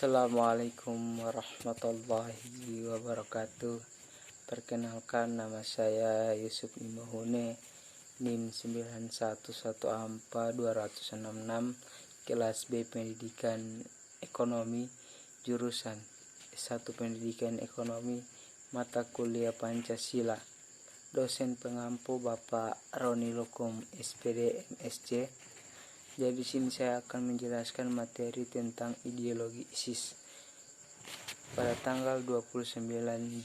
Assalamualaikum warahmatullahi wabarakatuh. Perkenalkan, nama saya Yusuf Imahune, NIM 9114266, kelas B Pendidikan Ekonomi, jurusan S1 Pendidikan Ekonomi, mata kuliah Pancasila. Dosen pengampu Bapak Roni Lokum, SPD MSc. Jadi di sini saya akan menjelaskan materi tentang ideologi ISIS. Pada tanggal 29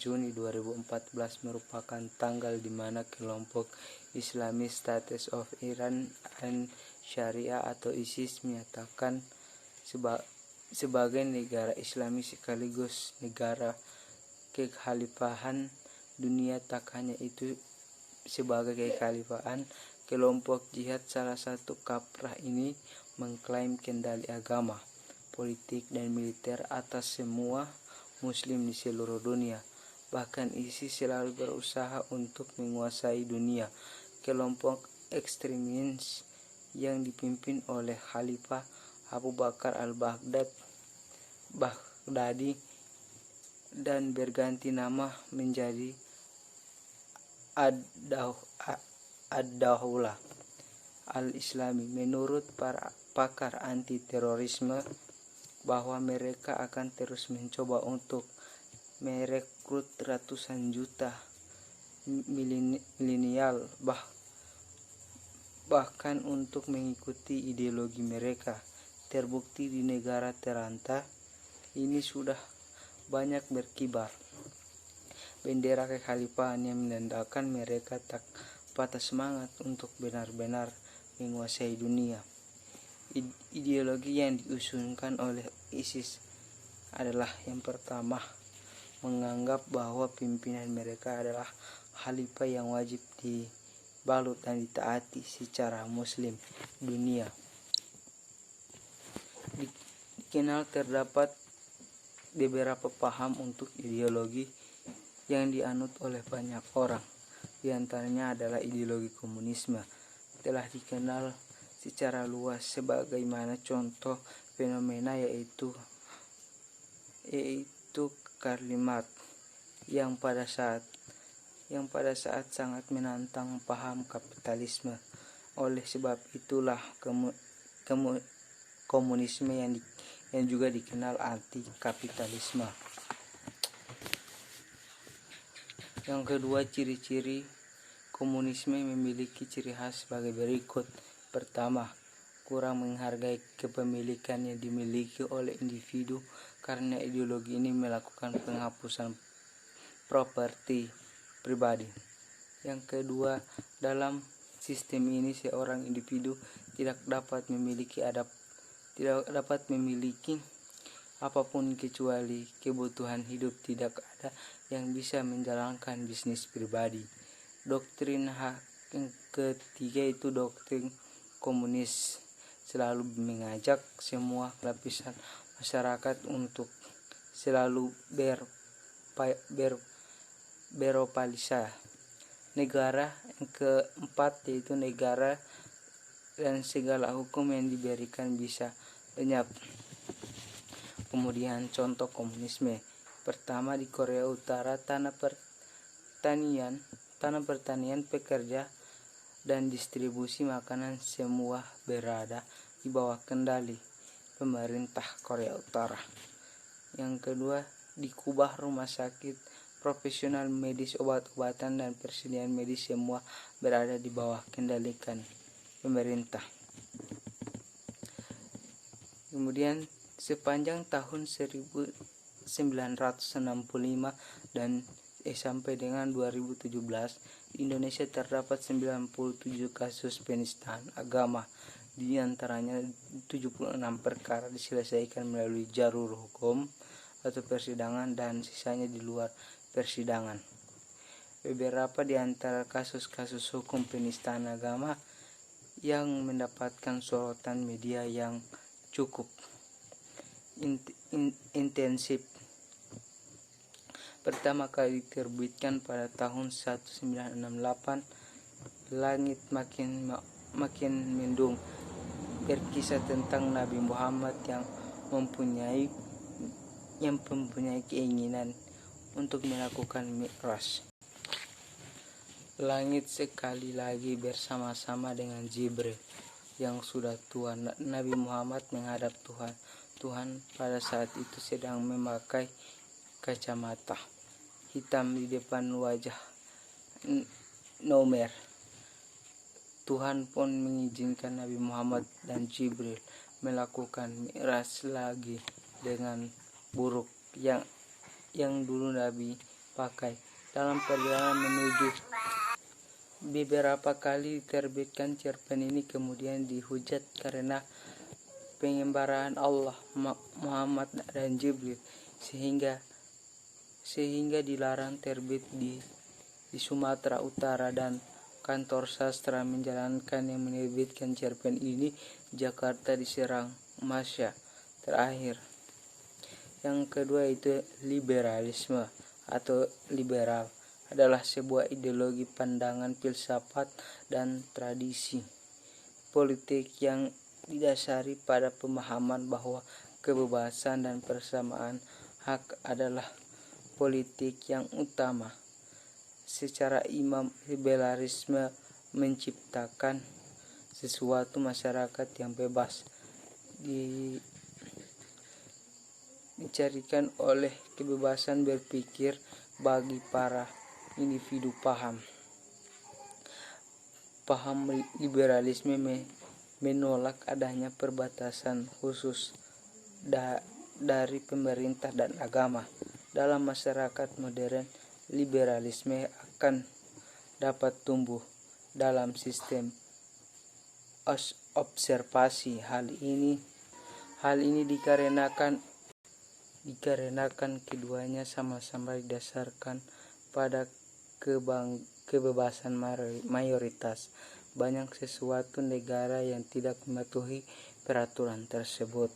Juni 2014 merupakan tanggal di mana kelompok Islamic State of Iran and Sharia atau ISIS menyatakan sebagai negara Islami sekaligus negara kekhalifahan dunia. Tak hanya itu, sebagai kekhalifahan, kelompok jihad salah satu kaprah ini mengklaim kendali agama, politik, dan militer atas semua muslim di seluruh dunia. Bahkan ISIS selalu berusaha untuk menguasai dunia. Kelompok ekstremis yang dipimpin oleh Khalifah Abu Bakar al-Baghdadi dan berganti nama menjadi Ad-Daulah Al-Islami. Menurut para pakar anti terorisme, bahwa mereka akan terus mencoba untuk merekrut ratusan juta milenial bahkan untuk mengikuti ideologi mereka. Terbukti di negara terantah ini sudah banyak berkibar bendera kekhalifahan yang menandakan mereka tak patah semangat untuk benar-benar menguasai dunia. Ideologi yang diusungkan oleh ISIS adalah yang pertama, menganggap bahwa pimpinan mereka adalah khalifah yang wajib dibalut dan ditaati secara muslim dunia. Dikenal terdapat beberapa paham untuk ideologi yang dianut oleh banyak orang. Di antaranya adalah ideologi komunisme. Telah dikenal secara luas sebagaimana contoh fenomena yaitu Karl Marx yang pada saat sangat menantang paham kapitalisme. Oleh sebab itulah komunisme yang juga dikenal anti kapitalisme. Yang kedua, ciri-ciri komunisme memiliki ciri khas sebagai berikut. Pertama, kurang menghargai kepemilikan yang dimiliki oleh individu karena ideologi ini melakukan penghapusan properti pribadi. Yang kedua, dalam sistem ini seorang individu tidak dapat memiliki apapun kecuali kebutuhan hidup. Tidak ada yang bisa menjalankan bisnis pribadi. Doktrin yang ketiga itu doktrin komunis, selalu mengajak semua lapisan masyarakat untuk selalu beroperasi negara. Yang keempat yaitu negara dan segala hukum yang diberikan bisa lenyap. Kemudian contoh komunisme. Pertama, di Korea Utara tanah pertanian, pekerja, dan distribusi makanan semua berada di bawah kendali pemerintah Korea Utara. Yang kedua, di Kuba rumah sakit, profesional medis, obat-obatan, dan persediaan medis semua berada di bawah kendalikan pemerintah. Kemudian sepanjang tahun 1965 dan sampai dengan 2017, di Indonesia terdapat 97 kasus penistaan agama. Di antaranya 76 perkara diselesaikan melalui jalur hukum atau persidangan dan sisanya di luar persidangan. Beberapa di antara kasus-kasus hukum penistaan agama yang mendapatkan sorotan media yang cukup intensif. Pertama kali diterbitkan pada tahun 1968, Langit Makin Mendung, berkisah tentang Nabi Muhammad yang mempunyai yang mempunyai keinginan untuk melakukan mi'raj. Langit sekali lagi bersama-sama dengan Jibril yang sudah tua. Nabi Muhammad menghadap Tuhan. Tuhan pada saat itu sedang memakai kacamata hitam di depan wajah Nomer. Tuhan pun mengizinkan Nabi Muhammad dan Jibril melakukan mi'raj lagi dengan buruk yang dulu Nabi pakai. Dalam perjalanan menuju, beberapa kali diterbitkan cerpen ini kemudian dihujat karena pengembaraan Allah, Muhammad dan Jibril sehingga dilarang terbit di Sumatera Utara, dan kantor sastra menjalankan yang menerbitkan cerpen ini. Jakarta diserang massa. Terakhir, yang kedua itu liberalisme atau liberal adalah sebuah ideologi, pandangan, filsafat, dan tradisi politik yang didasari pada pemahaman bahwa kebebasan dan persamaan hak adalah politik yang utama. Secara imam, liberalisme menciptakan sesuatu masyarakat yang bebas dicarikan oleh kebebasan berpikir bagi para individu. Paham liberalisme menolak adanya perbatasan khusus dari pemerintah dan agama. Dalam masyarakat modern, liberalisme akan dapat tumbuh dalam sistem observasi. Hal ini dikarenakan keduanya sama-sama didasarkan pada kebebasan mayoritas. Banyak sesuatu negara yang tidak mematuhi peraturan tersebut.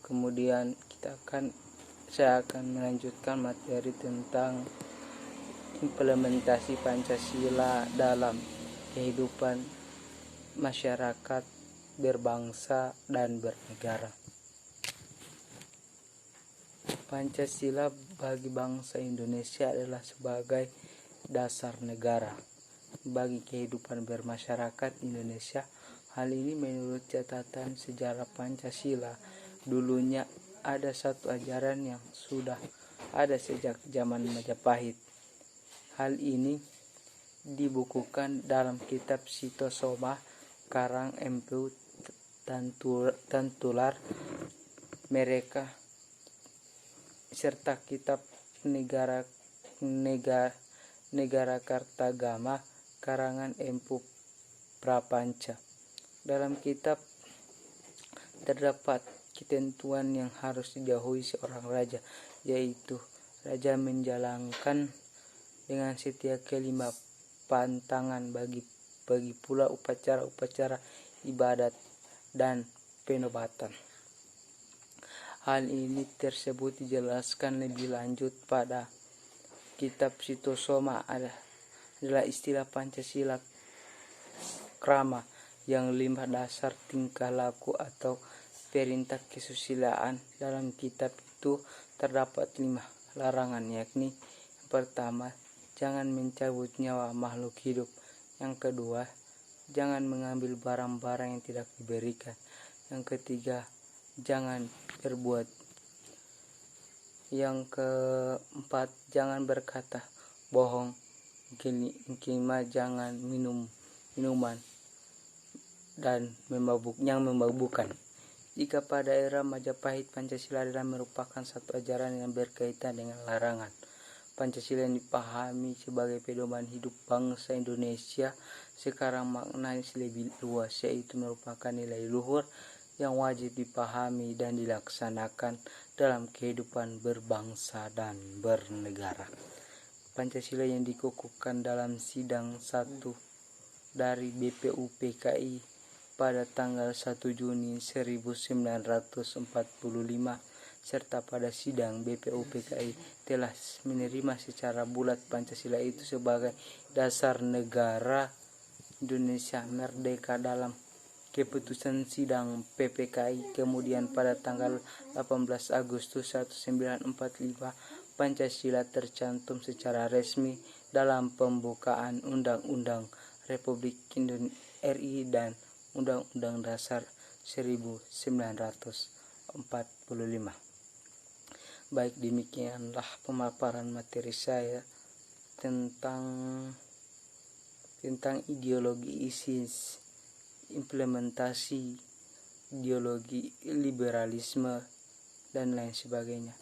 Kemudian saya akan melanjutkan materi tentang implementasi Pancasila dalam kehidupan masyarakat berbangsa dan bernegara. Pancasila bagi bangsa Indonesia adalah sebagai dasar negara bagi kehidupan bermasyarakat Indonesia. Hal ini menurut catatan sejarah Pancasila. Dulunya ada satu ajaran yang sudah ada sejak zaman Majapahit. Hal ini dibukukan dalam kitab Sitosoma karang Empu Tantular mereka serta kitab Negara Kartagama karangan Empu Prapanca. Dalam kitab terdapat ketentuan yang harus dijauhi seorang raja, yaitu raja menjalankan dengan setia kelima pantangan, bagi pula upacara-upacara ibadat dan penobatan. Hal ini tersebut dijelaskan lebih lanjut pada kitab Sitosoma. Adalah istilah Pancasila krama yang 5 dasar tingkah laku atau perintah kesusilaan. Dalam kitab itu terdapat 5 larangan, yakni yang pertama, jangan mencabut nyawa makhluk hidup. Yang kedua, jangan mengambil barang-barang yang tidak diberikan. Yang ketiga, jangan berbuat. Yang keempat, jangan berkata bohong. Kelima, jangan minum minuman dan yang memabukkan. Jika pada era Majapahit, Pancasila adalah merupakan satu ajaran yang berkaitan dengan larangan. Pancasila yang dipahami sebagai pedoman hidup bangsa Indonesia sekarang maknanya lebih luas, yaitu merupakan nilai luhur yang wajib dipahami dan dilaksanakan dalam kehidupan berbangsa dan bernegara. Pancasila yang dikukuhkan dalam sidang 1 dari BPUPKI pada tanggal 1 Juni 1945 serta pada sidang BPUPKI telah menerima secara bulat Pancasila itu sebagai dasar negara Indonesia merdeka dalam keputusan sidang PPKI. Kemudian pada tanggal 18 Agustus 1945 Pancasila tercantum secara resmi dalam pembukaan Undang-Undang Republik Indonesia RI dan Undang-Undang Dasar 1945. Baik, demikianlah pemaparan materi saya tentang ideologi ISIS, implementasi ideologi liberalisme dan lain sebagainya.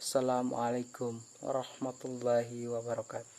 Assalamualaikum warahmatullahi wabarakatuh.